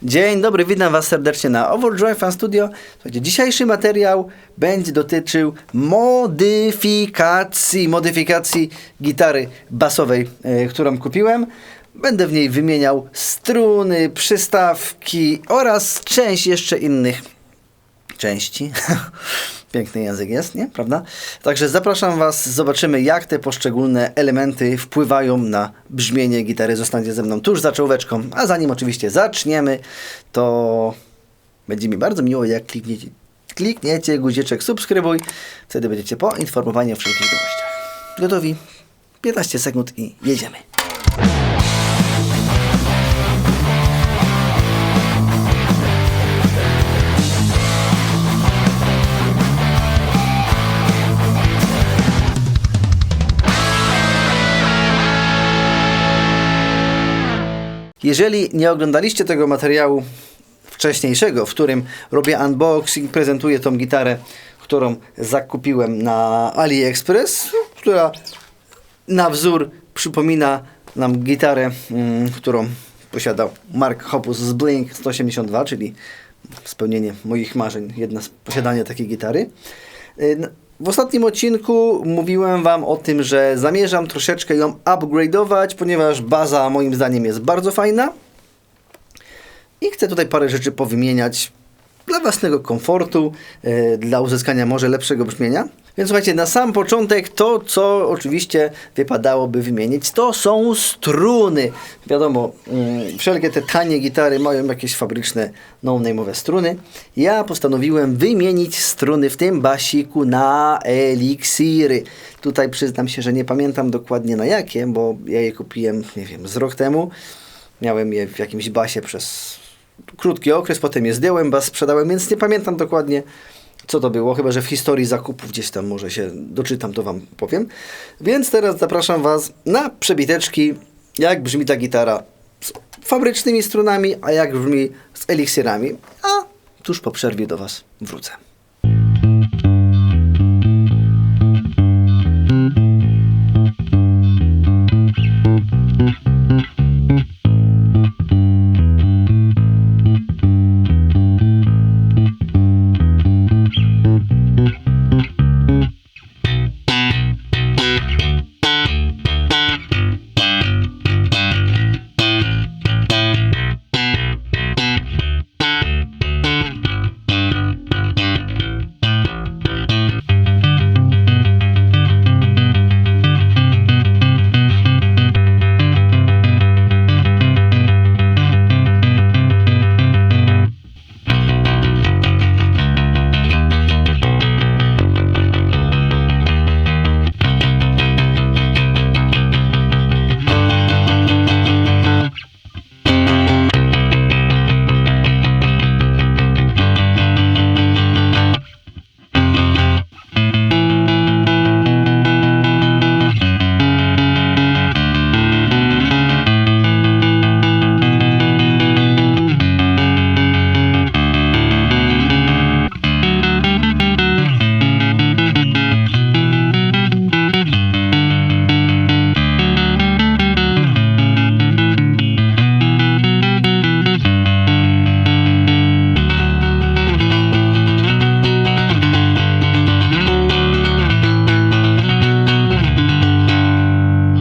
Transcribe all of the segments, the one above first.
Dzień dobry, witam Was serdecznie na Overdrive Fan Studio. Słuchajcie, dzisiejszy materiał będzie dotyczył modyfikacji gitary basowej, którą kupiłem. Będę w niej wymieniał struny, przystawki oraz część jeszcze innych części. Piękny język jest, nie? Prawda? Także zapraszam Was, zobaczymy jak te poszczególne elementy wpływają na brzmienie gitary. Zostańcie ze mną tuż za czołóweczką, a zanim oczywiście zaczniemy, to będzie mi bardzo miło jak klikniecie guziczek subskrybuj, wtedy będziecie poinformowani o wszelkich nowościach. Gotowi? 15 sekund i jedziemy. Jeżeli nie oglądaliście tego materiału wcześniejszego, w którym robię unboxing, prezentuję tą gitarę, którą zakupiłem na AliExpress, która na wzór przypomina nam gitarę, którą posiadał Mark Hoppus z Blink 182, czyli spełnienie moich marzeń, posiadanie takiej gitary. W ostatnim odcinku mówiłem Wam o tym, że zamierzam troszeczkę ją upgrade'ować, ponieważ baza moim zdaniem jest bardzo fajna i chcę tutaj parę rzeczy powymieniać dla własnego komfortu, dla uzyskania może lepszego brzmienia. Więc słuchajcie, na sam początek to, co oczywiście wypadałoby wymienić, to są struny. Wiadomo, wszelkie te tanie gitary mają jakieś fabryczne, no-name'owe struny. Ja postanowiłem wymienić struny w tym basiku na eliksiry. Tutaj przyznam się, że nie pamiętam dokładnie na jakie, bo ja je kupiłem, nie wiem, z rok temu. Miałem je w jakimś basie przez krótki okres, potem je zdjąłem, bas sprzedałem, więc nie pamiętam dokładnie, co to było, chyba że w historii zakupów gdzieś tam może się doczytam, to Wam powiem. Więc teraz zapraszam Was na przebiteczki, jak brzmi ta gitara z fabrycznymi strunami, a jak brzmi z eliksirami. A tuż po przerwie do Was wrócę.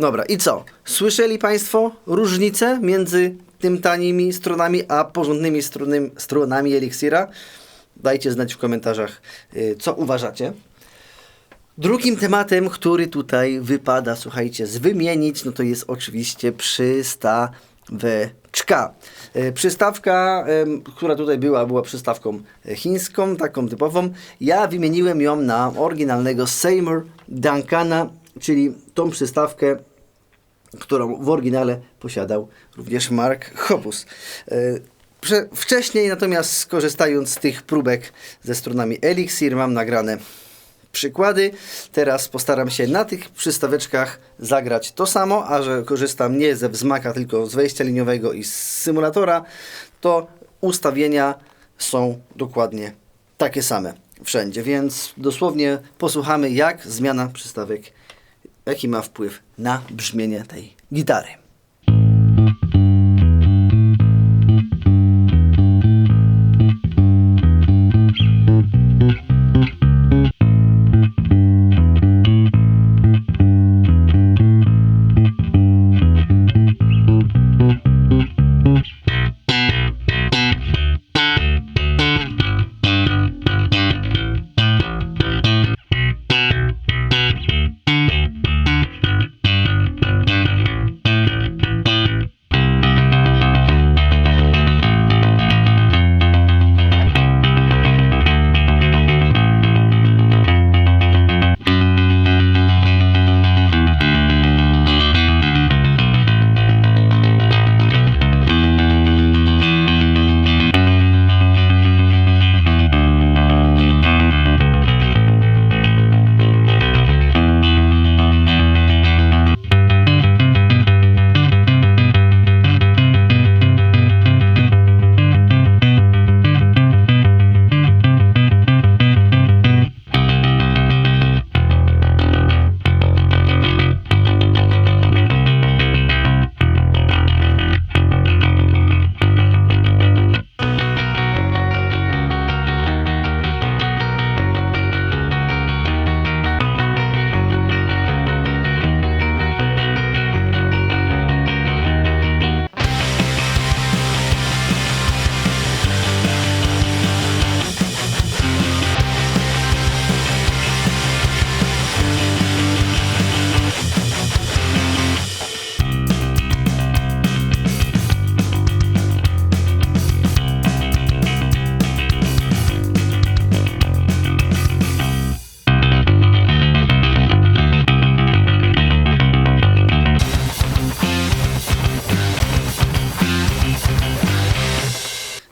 Dobra, i co? Słyszeli Państwo różnicę między tym tanimi strunami, a porządnymi strunami eliksira? Dajcie znać w komentarzach, co uważacie. Drugim tematem, który tutaj wypada, słuchajcie, wymienić, no to jest oczywiście przystaweczka. Przystawka, która tutaj była przystawką chińską, taką typową. Ja wymieniłem ją na oryginalnego Seymour Duncana, czyli tą przystawkę, którą w oryginale posiadał również Mark Hoppus. Wcześniej natomiast, skorzystając z tych próbek ze strunami Elixir, mam nagrane przykłady. Teraz postaram się na tych przystaweczkach zagrać to samo, a że korzystam nie ze wzmaka, tylko z wejścia liniowego i z symulatora, to ustawienia są dokładnie takie same wszędzie, więc dosłownie posłuchamy, jak zmiana przystawek, jaki ma wpływ na brzmienie tej gitary.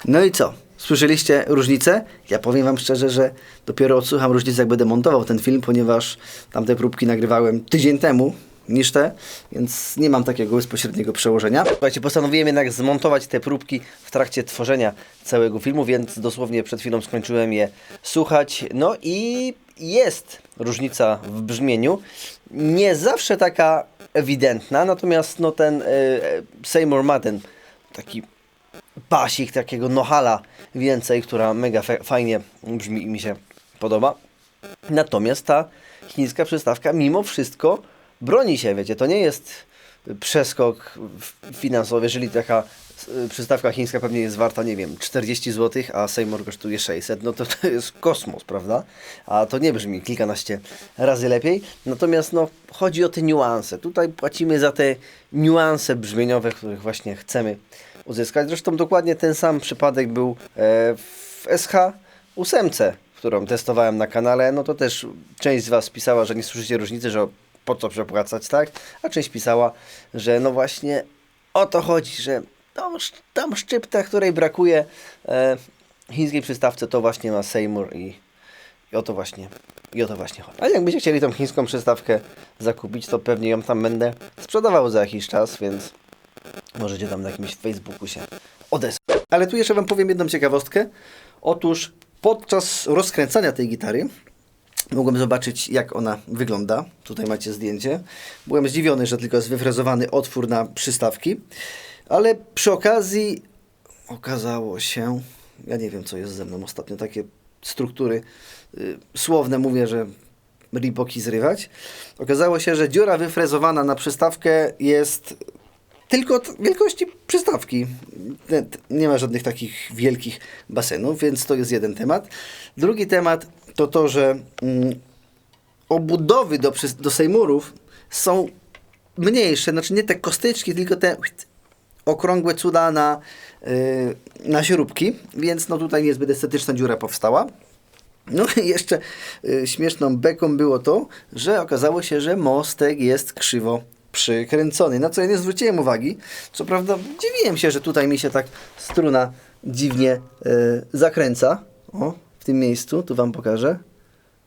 No i co? Słyszeliście różnicę? Ja powiem wam szczerze, że dopiero odsłucham różnicę, jak będę montował ten film, ponieważ tamte próbki nagrywałem tydzień temu niż te, więc nie mam takiego bezpośredniego przełożenia. Słuchajcie, postanowiłem jednak zmontować te próbki w trakcie tworzenia całego filmu, więc dosłownie przed chwilą skończyłem je słuchać. No i jest różnica w brzmieniu. Nie zawsze taka ewidentna, natomiast no ten Seymour ma ten taki basik, takiego nohala więcej, która mega fajnie brzmi i mi się podoba. Natomiast ta chińska przystawka mimo wszystko broni się, wiecie, to nie jest przeskok finansowy, jeżeli taka przystawka chińska pewnie jest warta, nie wiem, 40 zł, a Seymour kosztuje 600, no to jest kosmos, prawda? A to nie brzmi kilkanaście razy lepiej. Natomiast no, chodzi o te niuanse. Tutaj płacimy za te niuanse brzmieniowe, których właśnie chcemy uzyskać. Zresztą dokładnie ten sam przypadek był w SH8, którą testowałem na kanale. No to też część z Was pisała, że nie słyszycie różnicy, że po co przepłacać, tak? A część pisała, że no właśnie o to chodzi, że tam szczypta, której brakuje chińskiej przystawce, to właśnie ma Seymour i o to właśnie chodzi. A jakbyście chcieli tą chińską przystawkę zakupić, to pewnie ją tam będę sprzedawał za jakiś czas, więc możecie tam na jakimś Facebooku się odesłać. Ale tu jeszcze Wam powiem jedną ciekawostkę. Otóż podczas rozkręcania tej gitary mogłem zobaczyć, jak ona wygląda. Tutaj macie zdjęcie. Byłem zdziwiony, że tylko jest wyfrezowany otwór na przystawki. Ale przy okazji okazało się, ja nie wiem, co jest ze mną ostatnio, takie struktury słowne mówię, że riboki zrywać. Okazało się, że dziura wyfrezowana na przystawkę jest tylko wielkości przystawki. Nie ma żadnych takich wielkich basenów, więc to jest jeden temat. Drugi temat to to, że obudowy do Seymourów są mniejsze, znaczy nie te kostyczki, tylko te okrągłe cuda na śrubki, więc no tutaj niezbyt estetyczna dziura powstała. No i jeszcze śmieszną beką było to, że okazało się, że mostek jest krzywo przykręcony, na co ja nie zwróciłem uwagi. Co prawda dziwiłem się, że tutaj mi się tak struna dziwnie zakręca. O, w tym miejscu, tu Wam pokażę.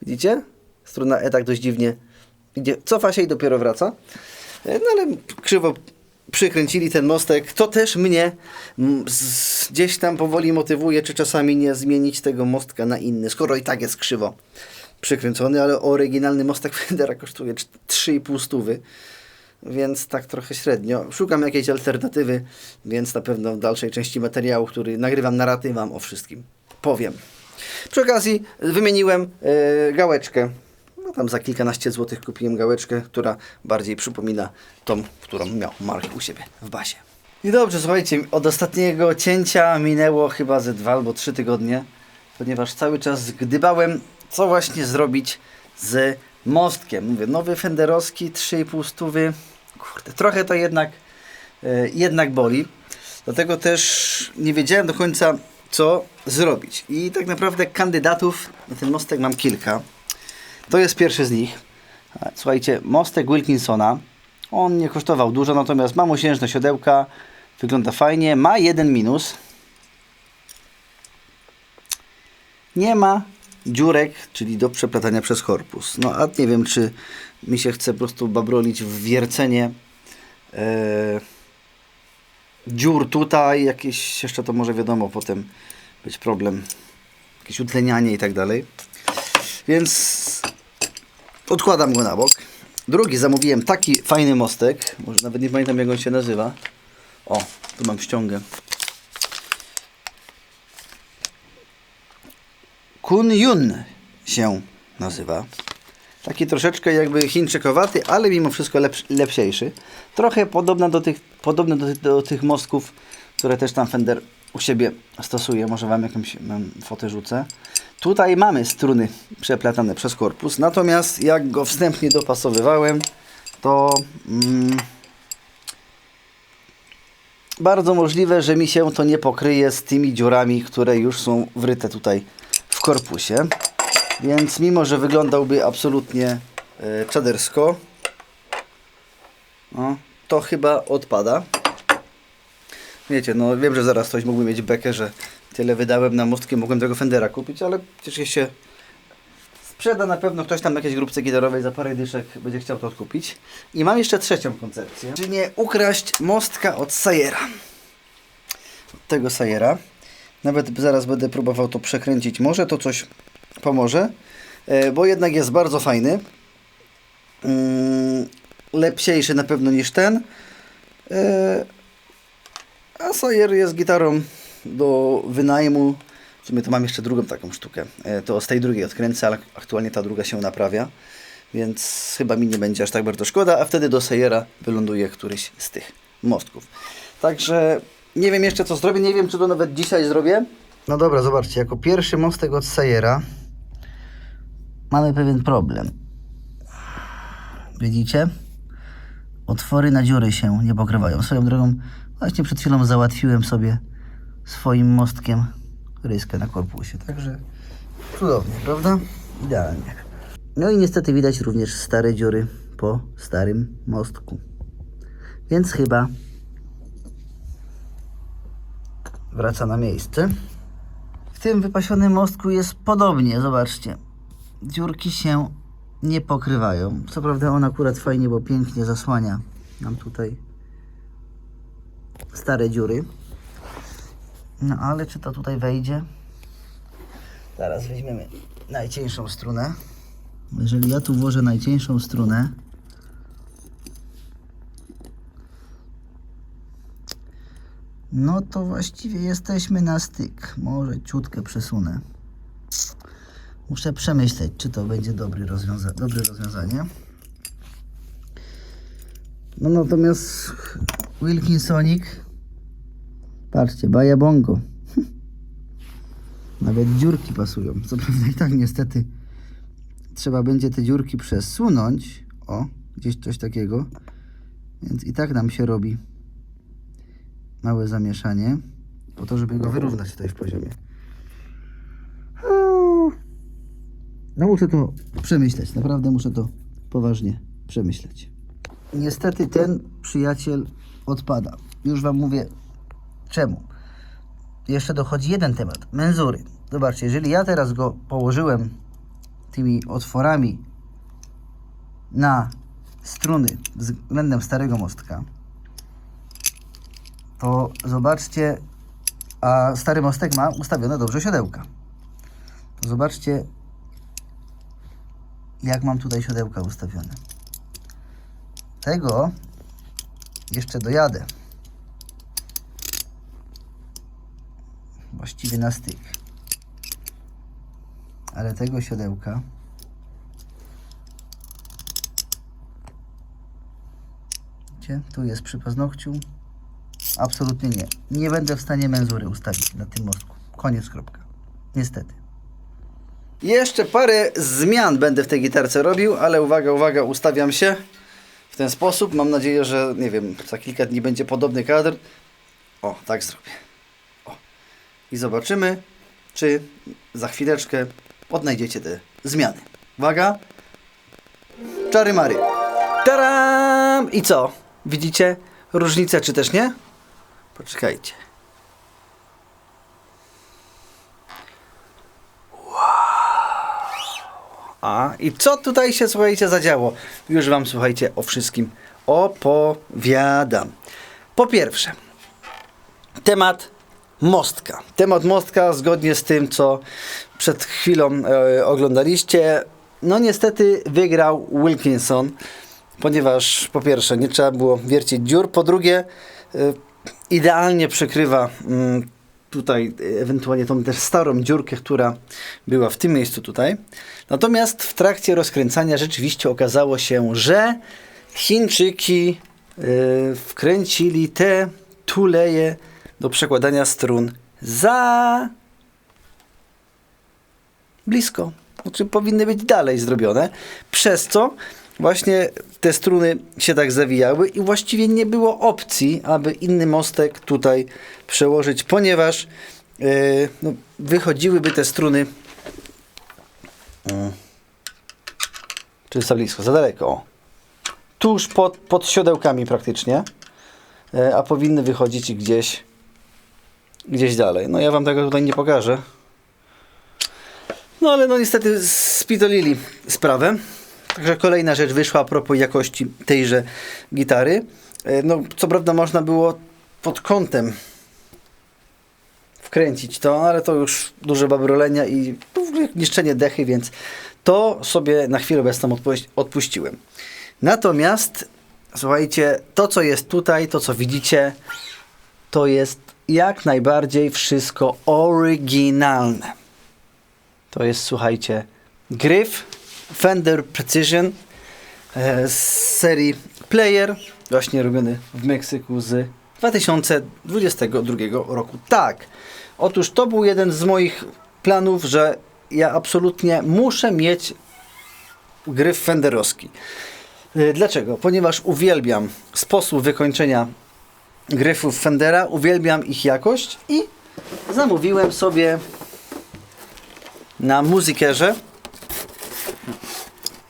Widzicie? Struna tak dość dziwnie idzie, cofa się i dopiero wraca. No ale krzywo przykręcili ten mostek. To też mnie gdzieś tam powoli motywuje, czy czasami nie zmienić tego mostka na inny, skoro i tak jest krzywo przykręcony, ale oryginalny mostek Fendera kosztuje 3,5 stówy. Więc tak trochę średnio. Szukam jakiejś alternatywy, więc na pewno w dalszej części materiału, który nagrywam na raty, Wam o wszystkim powiem. Przy okazji wymieniłem gałeczkę. No tam za kilkanaście złotych kupiłem gałeczkę, która bardziej przypomina tą, którą miał Mark u siebie w basie. I dobrze, słuchajcie, od ostatniego cięcia minęło chyba ze 2 albo 3 tygodnie, ponieważ cały czas gdybałem, co właśnie zrobić z mostkiem. Mówię, nowy fenderowski, 3,5 stówy. Kurde, trochę to jednak boli. Dlatego też nie wiedziałem do końca, co zrobić. I tak naprawdę kandydatów na ten mostek mam kilka. To jest pierwszy z nich. Słuchajcie, mostek Wilkinsona. On nie kosztował dużo, natomiast ma mosiężne siodełka. Wygląda fajnie. Ma jeden minus. Nie ma dziurek, czyli do przeplatania przez korpus. No a nie wiem, czy mi się chce po prostu babrolić w wiercenie dziur tutaj. Jakieś jeszcze to może wiadomo potem być problem. Jakieś utlenianie i tak dalej. Więc odkładam go na bok. Drugi zamówiłem taki fajny mostek. Może nawet nie pamiętam, jak on się nazywa. O, tu mam ściągę. Kun Yun się nazywa. Taki troszeczkę jakby chińczykowaty, ale mimo wszystko lepsiejszy. Trochę podobny do tych mostków, które też tam Fender u siebie stosuje. Może Wam jakąś fotę rzucę. Tutaj mamy struny przeplatane przez korpus. Natomiast jak go wstępnie dopasowywałem, to bardzo możliwe, że mi się to nie pokryje z tymi dziurami, które już są wryte tutaj w korpusie. Więc mimo, że wyglądałby absolutnie czadersko, to chyba odpada. Wiecie, no wiem, że zaraz ktoś mógłby mieć bekę, że tyle wydałem na mostki, mogłem tego Fendera kupić, ale przecież się sprzeda na pewno ktoś tam na jakiejś grupce gitarowej za parę dyszek będzie chciał to odkupić. I mam jeszcze trzecią koncepcję, czy nie ukraść mostka od Sayera. Od tego Sayera. Nawet zaraz będę próbował to przekręcić. Może to coś pomoże, bo jednak jest bardzo fajny. Lepsiejszy na pewno niż ten. A Sayer jest gitarą do wynajmu. W sumie to mam jeszcze drugą taką sztukę. To z tej drugiej odkręcę, ale aktualnie ta druga się naprawia. Więc chyba mi nie będzie aż tak bardzo szkoda, a wtedy do Sayera wyląduje któryś z tych mostków. Także nie wiem jeszcze co zrobię, nie wiem czy to nawet dzisiaj zrobię. No dobra, zobaczcie, jako pierwszy mostek od Sayera mamy pewien problem. Widzicie? Otwory na dziury się nie pokrywają. Swoją drogą, właśnie przed chwilą załatwiłem sobie swoim mostkiem ryskę na korpusie. Także cudownie, prawda? Idealnie. No i niestety widać również stare dziury po starym mostku. Więc chyba wraca na miejsce. W tym wypasionym mostku jest podobnie, zobaczcie. Dziurki się nie pokrywają. Co prawda on akurat fajnie, bo pięknie zasłania nam tutaj stare dziury. No ale czy to tutaj wejdzie? Zaraz weźmiemy najcieńszą strunę. Jeżeli ja tu włożę najcieńszą strunę, no to właściwie jesteśmy na styk. Może ciutkę przesunę. Muszę przemyśleć, czy to będzie dobre rozwiązanie. No natomiast Wilkinsonic, patrzcie, baja bongo. Nawet dziurki pasują. Co prawda i tak niestety trzeba będzie te dziurki przesunąć. O, gdzieś coś takiego. Więc i tak nam się robi małe zamieszanie, po to, żeby go wyrównać tutaj w poziomie. No muszę to przemyśleć, naprawdę muszę to poważnie przemyśleć. Niestety ten przyjaciel odpada. Już wam mówię czemu. Jeszcze dochodzi jeden temat. Menzury. Zobaczcie, jeżeli ja teraz go położyłem tymi otworami na struny względem starego mostka, to zobaczcie, a stary mostek ma ustawione dobrze siodełka. To zobaczcie, jak mam tutaj siodełka ustawione. Tego jeszcze dojadę. Właściwie na styk. Ale tego siodełka widzicie, tu jest przy paznokciu. Absolutnie nie. Nie będę w stanie menzury ustawić na tym mostku. Koniec, kropka. Niestety. Jeszcze parę zmian będę w tej gitarce robił, ale uwaga, uwaga, ustawiam się w ten sposób. Mam nadzieję, że nie wiem, za kilka dni będzie podobny kadr. O, tak zrobię. O. I zobaczymy, czy za chwileczkę odnajdziecie te zmiany. Uwaga. Czary mary. Taram! I co? Widzicie różnicę, czy też nie? Poczekajcie. A i co tutaj się, słuchajcie, zadziało? Już wam, słuchajcie, o wszystkim opowiadam. Po pierwsze, temat mostka. Temat mostka, zgodnie z tym, co przed chwilą oglądaliście, no niestety wygrał Wilkinson, ponieważ po pierwsze nie trzeba było wiercić dziur, po drugie idealnie przykrywa tutaj ewentualnie tą też starą dziurkę, która była w tym miejscu tutaj. Natomiast w trakcie rozkręcania rzeczywiście okazało się, że Chińczyki wkręcili te tuleje do przekładania strun za blisko. Znaczy powinny być dalej zrobione, przez co właśnie te struny się tak zawijały i właściwie nie było opcji, aby inny mostek tutaj przełożyć, ponieważ no, wychodziłyby te struny czy za blisko, za daleko, o. Tuż pod siodełkami praktycznie, a powinny wychodzić gdzieś gdzieś dalej. No ja wam tego tutaj nie pokażę. No ale no niestety spidolili sprawę. Także kolejna rzecz wyszła a propos jakości tejże gitary. No co prawda można było pod kątem wkręcić to, ale to już duże babrolenia i niszczenie dechy, więc to sobie na chwilę obecną odpuściłem. Natomiast słuchajcie, to co jest tutaj, to co widzicie, to jest jak najbardziej wszystko oryginalne. To jest, słuchajcie, gryf Fender Precision z serii Player, właśnie robiony w Meksyku z 2022 roku. Tak, otóż to był jeden z moich planów, że ja absolutnie muszę mieć gryf fenderowski. Dlaczego? Ponieważ uwielbiam sposób wykończenia gryfów Fendera, uwielbiam ich jakość i zamówiłem sobie na Musickerze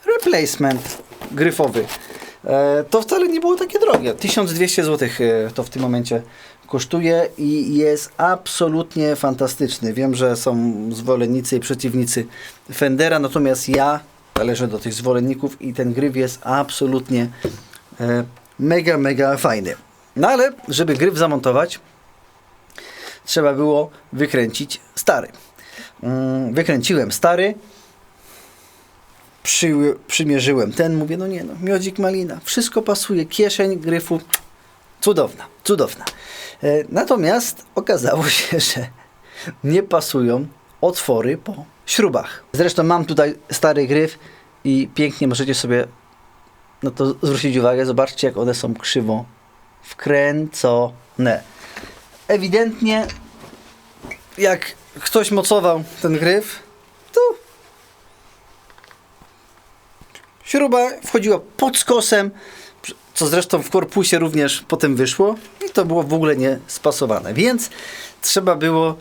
replacement gryfowy. To wcale nie było takie drogie. 1200 zł to w tym momencie kosztuje i jest absolutnie fantastyczny. Wiem, że są zwolennicy i przeciwnicy Fendera, natomiast ja należę do tych zwolenników i ten gryf jest absolutnie mega fajny. No ale, żeby gryf zamontować, trzeba było wykręcić stary. Wykręciłem stary, przymierzyłem ten, mówię, no nie no, miodzik malina, wszystko pasuje, kieszeń gryfu, cudowna. Natomiast okazało się, że nie pasują otwory po śrubach. Zresztą mam tutaj stary gryf i pięknie możecie sobie na to zwrócić uwagę, zobaczcie jak one są krzywo wkręcone. Ewidentnie jak ktoś mocował ten gryf, to śruba wchodziła pod skosem, co zresztą w korpusie również potem wyszło i to było w ogóle nie spasowane, więc trzeba było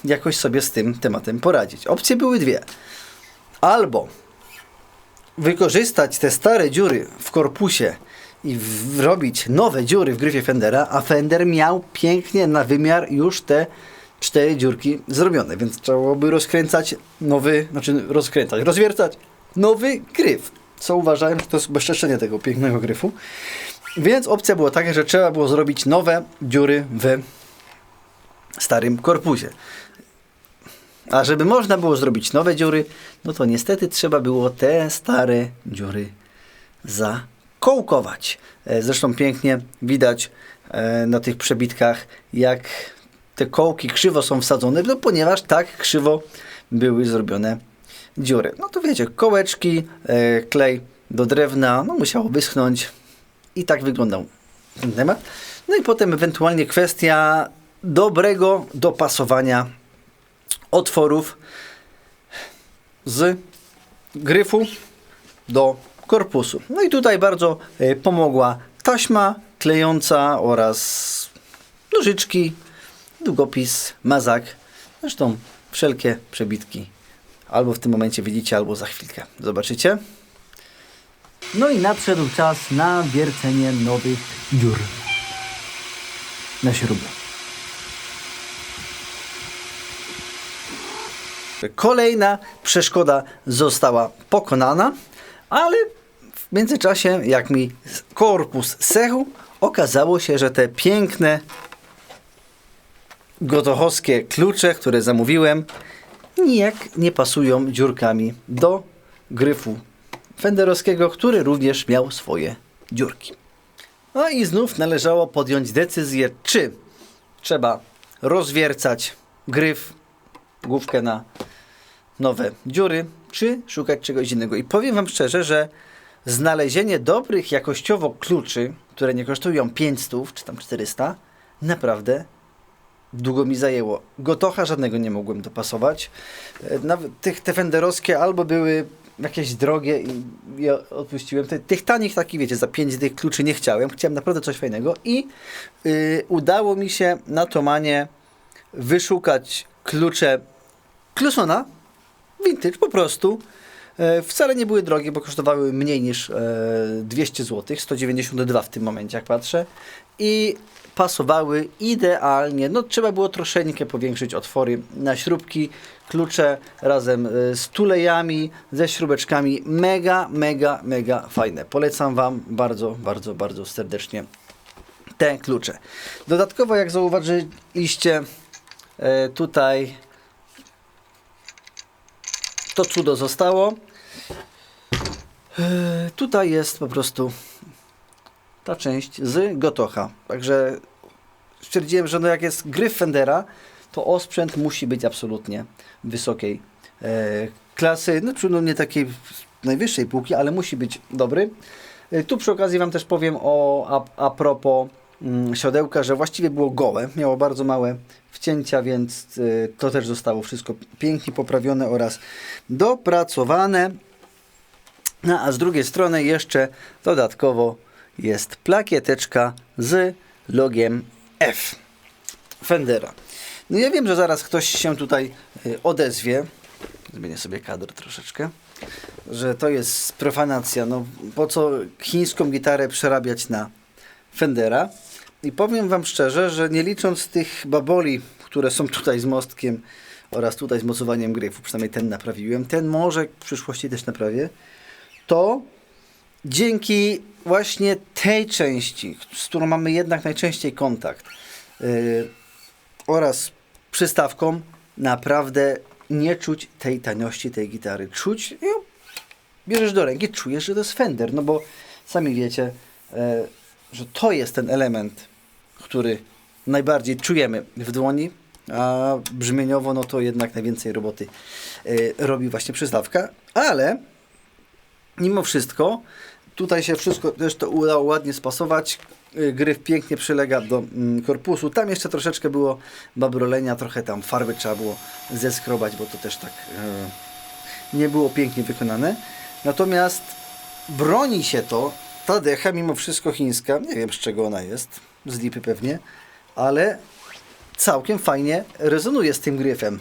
jakoś sobie z tym tematem poradzić. Opcje były dwie. Albo wykorzystać te stare dziury w korpusie i wrobić nowe dziury w gryfie Fendera, a Fender miał pięknie na wymiar już te 4 dziurki zrobione, więc trzeba byłoby rozwiercać nowy gryf, co uważałem, że to jest bezczeszczenie tego pięknego gryfu. Więc opcja była taka, że trzeba było zrobić nowe dziury w starym korpusie. A żeby można było zrobić nowe dziury, no to niestety trzeba było te stare dziury zakołkować. Zresztą pięknie widać na tych przebitkach, jak te kołki krzywo są wsadzone, no ponieważ tak krzywo były zrobione dziury. No to wiecie, kołeczki, klej do drewna, no musiało wyschnąć i tak wyglądał ten temat. No i potem ewentualnie kwestia dobrego dopasowania otworów z gryfu do korpusu. No i tutaj bardzo pomogła taśma klejąca oraz nożyczki, długopis, mazak. Zresztą wszelkie przebitki albo w tym momencie widzicie, albo za chwilkę zobaczycie. No i nadszedł czas na wiercenie nowych dziur na śrubę. Kolejna przeszkoda została pokonana, ale w międzyczasie, jak mi korpus sechł, okazało się, że te piękne gotochowskie klucze, które zamówiłem, nijak nie pasują dziurkami do gryfu fenderowskiego, który również miał swoje dziurki. No i znów należało podjąć decyzję, czy trzeba rozwiercać gryf, główkę na nowe dziury, czy szukać czegoś innego. I powiem wam szczerze, że znalezienie dobrych jakościowo kluczy, które nie kosztują 500 czy tam 400, naprawdę długo mi zajęło. Gotocha żadnego nie mogłem dopasować. Nawet te fenderowskie albo były jakieś drogie i ja odpuściłem. Tych tanich takich, wiecie, za 5 dych kluczy nie chciałem. Chciałem naprawdę coś fajnego i udało mi się na Thomanie wyszukać klucze Clusona vintage po prostu Wcale nie były drogie, bo kosztowały mniej niż 200 zł, 192 w tym momencie, jak patrzę. I pasowały idealnie. No, trzeba było troszeczkę powiększyć otwory na śrubki, klucze razem z tulejami, ze śrubeczkami. Mega, mega, mega fajne. Polecam Wam bardzo, bardzo, bardzo serdecznie te klucze. Dodatkowo, jak zauważyliście, tutaj to cudo zostało. Tutaj jest po prostu ta część z Gotocha. Także stwierdziłem, że no jak jest gryf Fendera, to osprzęt musi być absolutnie wysokiej klasy. No nie takiej najwyższej półki, ale musi być dobry. Tu przy okazji Wam też powiem a propos siodełka, że właściwie było gołe. Miało bardzo małe wcięcia, więc to też zostało wszystko pięknie poprawione oraz dopracowane. No a z drugiej strony jeszcze dodatkowo jest plakieteczka z logiem F Fendera. No ja wiem, że zaraz ktoś się tutaj odezwie. Zmienię sobie kadr troszeczkę. Że to jest profanacja. No po co chińską gitarę przerabiać na Fendera? I powiem Wam szczerze, że nie licząc tych baboli, które są tutaj z mostkiem oraz tutaj z mocowaniem gryfu, przynajmniej ten naprawiłem, ten może w przyszłości też naprawię, to dzięki właśnie tej części, z którą mamy jednak najczęściej kontakt oraz przystawką, naprawdę nie czuć tej taniości tej gitary. Czuć, bierzesz do ręki, czujesz, że to jest Fender, no bo sami wiecie, że to jest ten element, który najbardziej czujemy w dłoni, a brzmieniowo no to jednak najwięcej roboty robi właśnie przystawka, ale mimo wszystko tutaj się wszystko też to udało ładnie spasować. Gryf pięknie przylega do korpusu. Tam jeszcze troszeczkę było babrolenia, trochę tam farby trzeba było zeskrobać, bo to też tak nie było pięknie wykonane. Natomiast broni się to, ta decha mimo wszystko chińska, nie wiem z czego ona jest, z lipy pewnie, ale całkiem fajnie rezonuje z tym gryfem.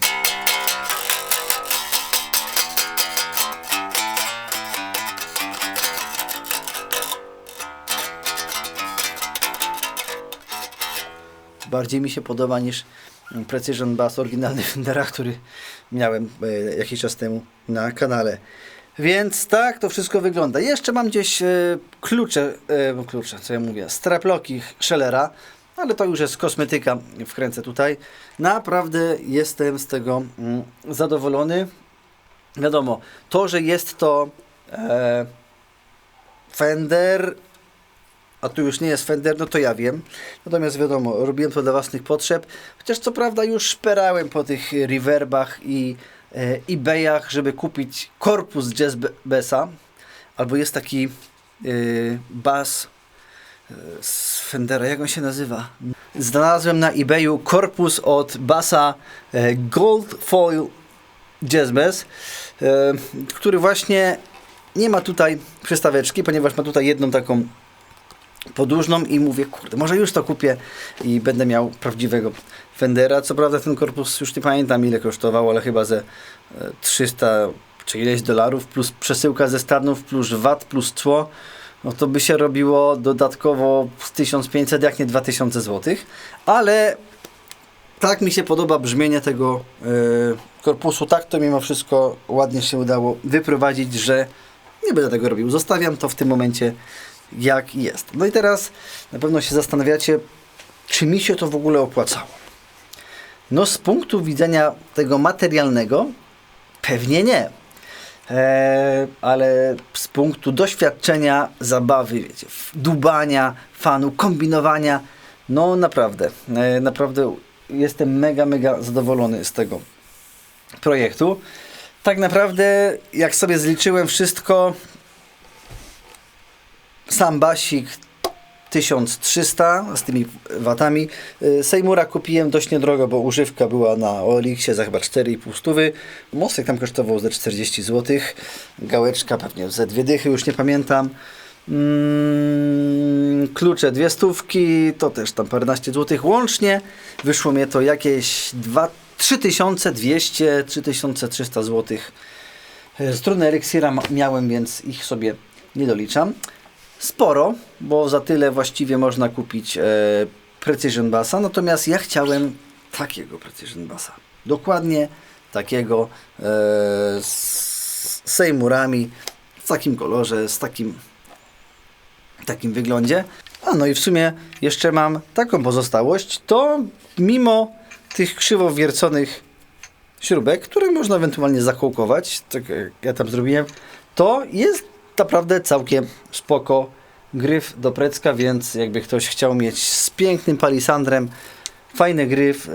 Bardziej mi się podoba niż Precision Bass oryginalny Fendera, który miałem jakiś czas temu na kanale. Więc tak to wszystko wygląda. Jeszcze mam gdzieś klucze, co ja mówię, straploki Schellera, ale to już jest kosmetyka, wkręcę tutaj. Naprawdę jestem z tego zadowolony. Wiadomo, to, że jest to Fender, a tu już nie jest Fender, no to ja wiem. Natomiast wiadomo, robiłem to dla własnych potrzeb. Chociaż co prawda już szperałem po tych reverbach i eBayach, żeby kupić korpus Jazz Bassa. Albo jest taki bass z Fendera, jak on się nazywa? Znalazłem na eBayu korpus od bassa Gold Foil Jazz Bass, który właśnie nie ma tutaj przystaweczki, ponieważ ma tutaj jedną taką podłużną i mówię, kurde, może już to kupię i będę miał prawdziwego Fendera. Co prawda ten korpus już nie pamiętam ile kosztował, ale chyba ze 300 czy ileś dolarów plus przesyłka ze Stanów plus VAT plus cło, no to by się robiło dodatkowo z 1500 jak nie 2000 zł. Ale tak mi się podoba brzmienie tego korpusu, tak to mimo wszystko ładnie się udało wyprowadzić, że nie będę tego robił. Zostawiam to w tym momencie jak jest. No i teraz na pewno się zastanawiacie, czy mi się to w ogóle opłacało. No z punktu widzenia tego materialnego pewnie nie. Ale z punktu doświadczenia, zabawy, wiecie, dłubania, fanu, kombinowania, no naprawdę, naprawdę jestem mega, mega zadowolony z tego projektu. Tak naprawdę, jak sobie zliczyłem wszystko, sam basik 1300 z tymi watami. Seymoura kupiłem dość niedrogo, bo używka była na OLX-ie za chyba 4,5 stówy. Mostek tam kosztował ze 40 zł. Gałeczka pewnie ze 2 dychy, już nie pamiętam. Klucze 2 stówki, to też tam paręnaście złotych. Łącznie wyszło mnie to jakieś 3200-3300 zł. Struny Eliksira miałem, więc ich sobie nie doliczam. Sporo, bo za tyle właściwie można kupić Precision Bassa, natomiast ja chciałem takiego Precision Bassa. Dokładnie takiego z Seymourami, w takim kolorze, z takim wyglądzie. A no i w sumie jeszcze mam taką pozostałość, to mimo tych krzywo wierconych śrubek, które można ewentualnie zakołkować, tak jak ja tam zrobiłem, to jest naprawdę całkiem spoko gryf do precka, więc jakby ktoś chciał mieć z pięknym palisandrem fajny gryf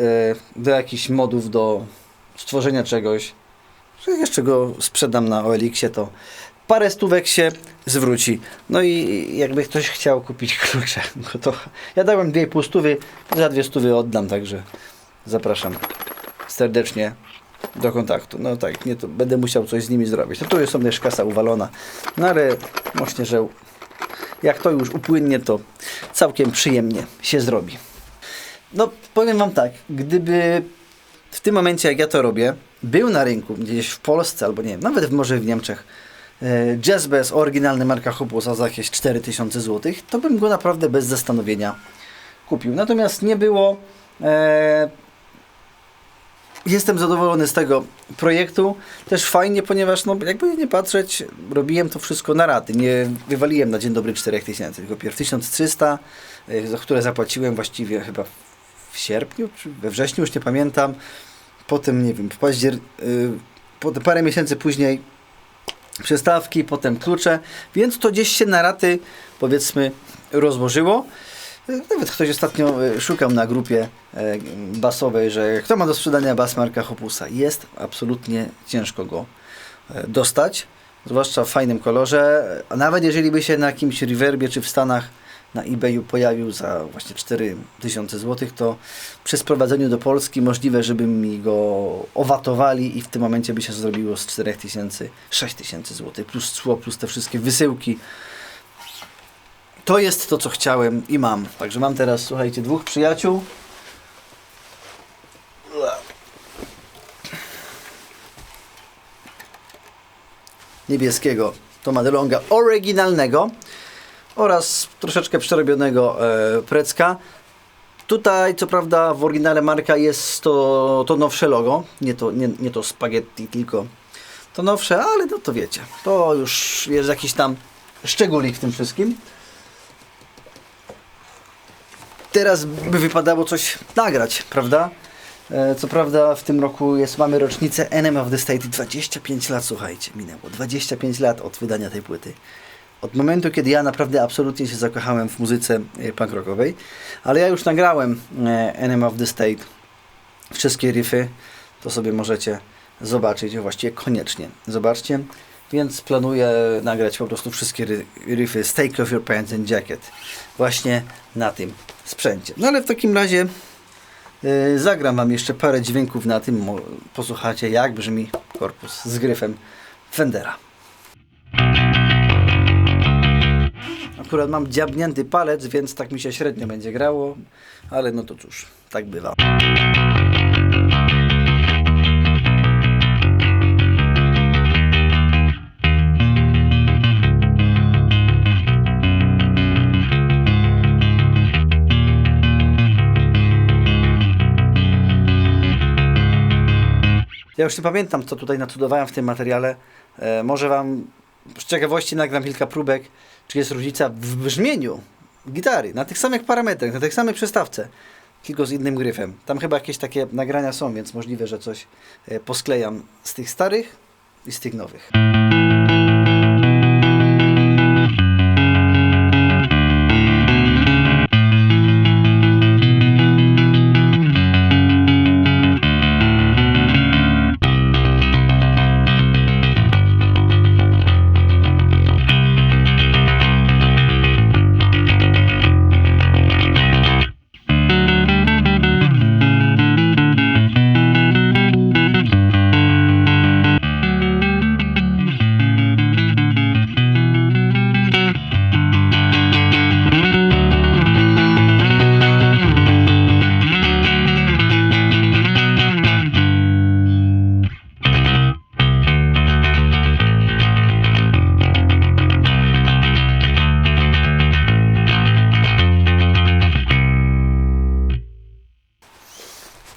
do jakichś modów, do stworzenia czegoś, że jeszcze go sprzedam na OLX-ie, to parę stówek się zwróci. No i jakby ktoś chciał kupić klucze, no to ja dałem 2,5 stówy, za 2 stówy oddam, także zapraszam serdecznie do kontaktu. No tak, nie, to będę musiał coś z nimi zrobić. No tu jest sobie kasa uwalona, no ale myślę, że jak to już upłynnie, to całkiem przyjemnie się zrobi. No powiem wam tak, gdyby w tym momencie, jak ja to robię, był na rynku gdzieś w Polsce, albo nie wiem, nawet może w Niemczech, Jazz Bass, oryginalny marka Hopusa za jakieś 4000 zł, to bym go naprawdę bez zastanowienia kupił. Natomiast nie było. Jestem zadowolony z tego projektu. Też fajnie, ponieważ no, jakby nie patrzeć, robiłem to wszystko na raty. Nie wywaliłem na dzień dobry 4000, tylko pierw 1300, za które zapłaciłem właściwie chyba w sierpniu, czy we wrześniu, już nie pamiętam. Potem, nie wiem, w potem parę miesięcy później przystawki, potem klucze, więc to gdzieś się na raty, powiedzmy, rozłożyło. Nawet ktoś ostatnio szukał na grupie basowej, że kto ma do sprzedania bas marka Hopusa. Jest absolutnie ciężko go dostać, zwłaszcza w fajnym kolorze. A nawet jeżeli by się na jakimś reverbie czy w Stanach na eBayu pojawił za właśnie 4000 zł, to przy sprowadzeniu do Polski możliwe, żeby mi go owatowali i w tym momencie by się zrobiło z 4000 6000 zł, plus cło, plus te wszystkie wysyłki. To jest to, co chciałem i mam. Także mam teraz, słuchajcie, 2 przyjaciół. Niebieskiego Toma DeLonga oryginalnego oraz troszeczkę przerobionego precka. Tutaj, co prawda, w oryginale marka jest to nowsze logo. Nie to spaghetti, tylko to nowsze, ale no to wiecie. To już jest jakiś tam szczególik w tym wszystkim. Teraz by wypadało coś nagrać, prawda? Co prawda w tym roku mamy rocznicę Enema of the State. 25 lat, słuchajcie, minęło. 25 lat od wydania tej płyty. Od momentu, kiedy ja naprawdę absolutnie się zakochałem w muzyce punk rockowej. Ale ja już nagrałem Enema of the State. Wszystkie riffy, to sobie możecie zobaczyć, właściwie koniecznie zobaczcie. Więc planuję nagrać po prostu wszystkie riffy z Take Off Your Pants and Jacket właśnie na tym sprzęcie. No ale w takim razie zagram wam jeszcze parę dźwięków na tym. Posłuchacie, jak brzmi korpus z gryfem Fendera. Akurat mam dziabnięty palec, więc tak mi się średnio będzie grało, ale no to cóż, tak bywa. Ja już nie pamiętam, co tutaj nacudowałem w tym materiale. Może wam z ciekawości nagram kilka próbek, czy jest różnica w brzmieniu gitary, na tych samych parametrach, na tej samej przystawce, tylko z innym gryfem. Tam chyba jakieś takie nagrania są, więc możliwe, że coś posklejam z tych starych i z tych nowych.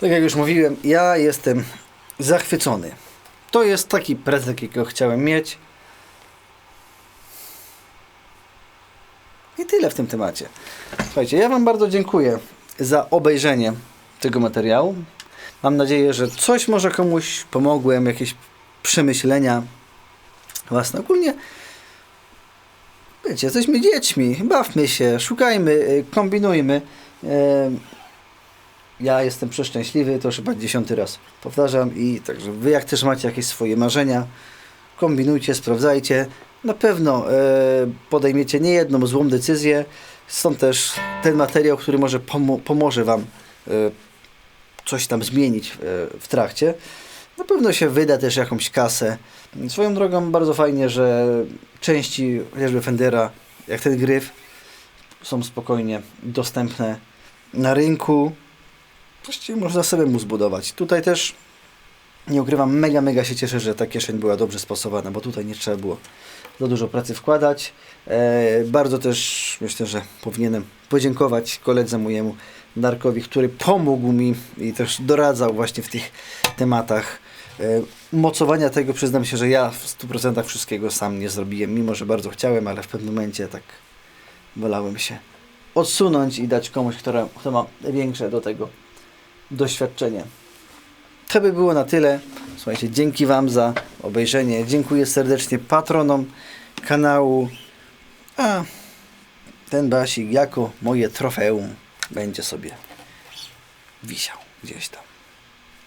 Tak jak już mówiłem, ja jestem zachwycony. To jest taki prezent, jakiego chciałem mieć. I tyle w tym temacie. Słuchajcie, ja Wam bardzo dziękuję za obejrzenie tego materiału. Mam nadzieję, że coś może komuś pomogłem, jakieś przemyślenia własne. Ogólnie, wiecie, jesteśmy dziećmi, bawmy się, szukajmy, kombinujmy. Ja jestem przeszczęśliwy, to już chyba 10. raz powtarzam i także Wy jak też macie jakieś swoje marzenia, kombinujcie, sprawdzajcie. Na pewno podejmiecie niejedną złą decyzję. Stąd też ten materiał, który może pomoże Wam coś tam zmienić w trakcie. Na pewno się wyda też jakąś kasę. Swoją drogą bardzo fajnie, że części chociażby Fendera, jak ten gryf, są spokojnie dostępne na rynku. Właściwie można sobie mu zbudować. Tutaj też nie ukrywam, mega się cieszę, że ta kieszeń była dobrze spasowana, bo tutaj nie trzeba było za dużo pracy wkładać. Bardzo też myślę, że powinienem podziękować koledze mojemu Darkowi, który pomógł mi i też doradzał właśnie w tych tematach mocowania tego. Przyznam się, że ja w 100% wszystkiego sam nie zrobiłem, mimo że bardzo chciałem, ale w pewnym momencie tak wolałem się odsunąć i dać komuś, kto ma większe do tego doświadczenie. To by było na tyle. Słuchajcie, dzięki Wam za obejrzenie. Dziękuję serdecznie patronom kanału. A ten basik jako moje trofeum będzie sobie wisiał gdzieś tam.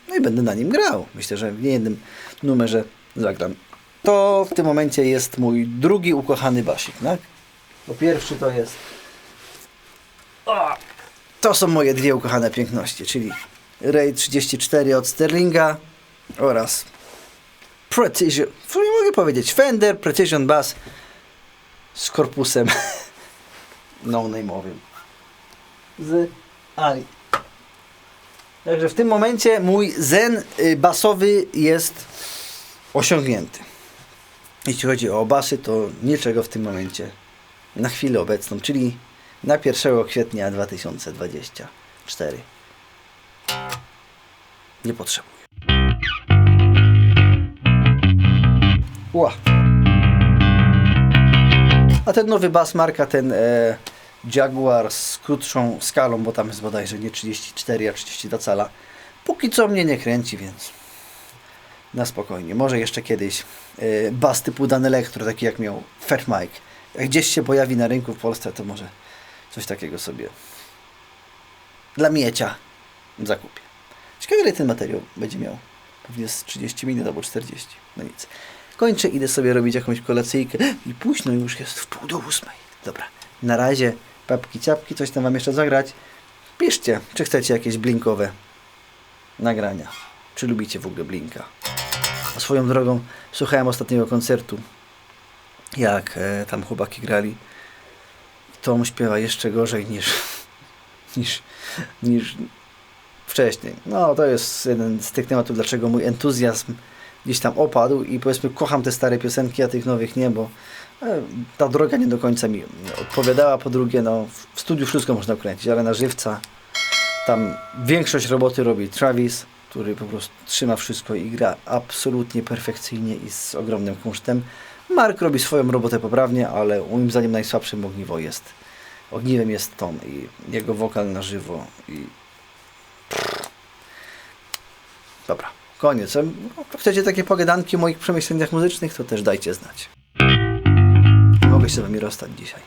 No i będę na nim grał. Myślę, że w niejednym numerze zagram. To w tym momencie jest mój drugi ukochany basik, tak? Bo pierwszy to jest... To są moje dwie ukochane piękności, czyli Ray 34 od Sterlinga oraz Precision, co nie mogę powiedzieć, Fender Precision Bass z korpusem no-name'owym z Ali. Także w tym momencie mój zen basowy jest osiągnięty. Jeśli chodzi o basy, to niczego w tym momencie na chwilę obecną, czyli na 1 kwietnia 2024 nie potrzebuję. Ła. A ten nowy bas marka, ten Jaguar z krótszą skalą, bo tam jest bodajże nie 34, a 32 cala. Póki co mnie nie kręci, więc na spokojnie. Może jeszcze kiedyś bas typu Dan Electro, taki jak miał Fat Mike. Jak gdzieś się pojawi na rynku w Polsce, to może coś takiego sobie dla miecia zakupię. Ciekawe, ile ten materiał będzie miał. Pewnie z 30 minut albo 40. No nic. Kończę, idę sobie robić jakąś kolacyjkę. I późno już jest, 7:30. Dobra. Na razie, papki, ciapki, coś tam Wam jeszcze zagrać. Piszcie, czy chcecie jakieś blinkowe nagrania. Czy lubicie w ogóle blinka. A swoją drogą, słuchałem ostatniego koncertu, jak tam chłopaki grali. Tom śpiewa jeszcze gorzej niż wcześniej. No to jest jeden z tych tematów, dlaczego mój entuzjazm gdzieś tam opadł i powiedzmy kocham te stare piosenki, a tych nowych nie, bo ta droga nie do końca mi odpowiadała. Po drugie, no w studiu wszystko można ukręcić, ale na żywca tam większość roboty robi Travis, który po prostu trzyma wszystko i gra absolutnie perfekcyjnie i z ogromnym kunsztem. Mark robi swoją robotę poprawnie, ale moim zdaniem najsłabszym ogniwem jest Tom i jego wokal na żywo i... Dobra, koniec. Chcecie takie pogadanki o moich przemyśleniach muzycznych, to też dajcie znać. Mogę się z Wami rozstać dzisiaj.